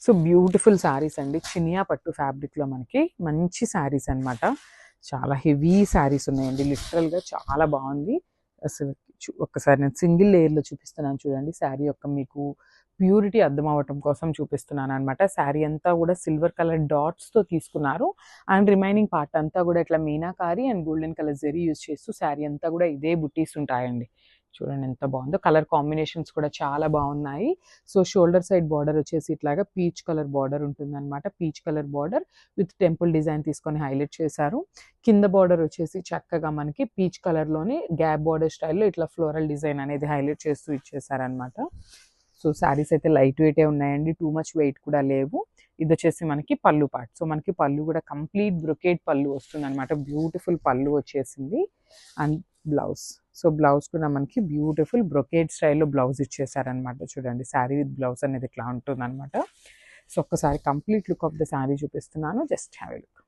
So beautiful saris అండి, చినియా పట్టు ఫ్యాబ్రిక్లో మనకి మంచి శారీస్ అన్నమాట. చాలా హెవీ శారీస్ ఉన్నాయండి, లిటరల్గా చాలా బాగుంది అసలు. ఒక్కసారి నేను సింగిల్ లేయర్లో చూపిస్తున్నాను చూడండి. శారీ యొక్క మీకు ప్యూరిటీ అర్థం అవ్వటం కోసం చూపిస్తున్నాను అనమాట. శారీ అంతా కూడా సిల్వర్ కలర్ డాట్స్తో తీసుకున్నారు. అండ్ రిమైనింగ్ పార్ట్ అంతా కూడా ఇట్లా meenakari and golden colour zari use చేస్తూ శారీ అంతా కూడా ఇదే బుట్టీస్ ఉంటాయండి. చూడండి ఎంత బాగుందో, కలర్ కాంబినేషన్స్ కూడా చాలా బాగున్నాయి. సో షోల్డర్ సైడ్ బార్డర్ వచ్చేసి ఇట్లాగా పీచ్ కలర్ బార్డర్ ఉంటుందన్నమాట. Peach colour border with temple design తీసుకొని హైలైట్ చేశారు. కింద బార్డర్ వచ్చేసి చక్కగా మనకి పీచ్ కలర్లోనే గ్యాప్ బార్డర్ స్టైల్లో ఇట్లా ఫ్లోరల్ డిజైన్ అనేది హైలైట్ చేస్తూ ఇచ్చేసారనమాట. సో శారీస్ అయితే లైట్ వెయిటే ఉన్నాయండి, టూ మచ్ వెయిట్ కూడా లేవు. ఇది వచ్చేసి మనకి పళ్ళు పార్ట్. సో మనకి పళ్ళు కూడా కంప్లీట్ బ్రొకేట్ పళ్ళు వస్తుంది అనమాట. బ్యూటిఫుల్ పళ్ళు వచ్చేసింది. అండ్ బ్లౌజ్, సో బ్లౌజ్ కూడా మనకి బ్యూటిఫుల్ బ్రొకేట్ స్టైల్లో బ్లౌజ్ ఇచ్చేసారనమాట. చూడండి శారీ విత్ బ్లౌజ్ అనేది ఇట్లా ఉంటుంది అనమాట. సో ఒక్కసారి complete look of the sari చూపిస్తున్నాను, జస్ట్ హ్యావ్ ఎ లుక్.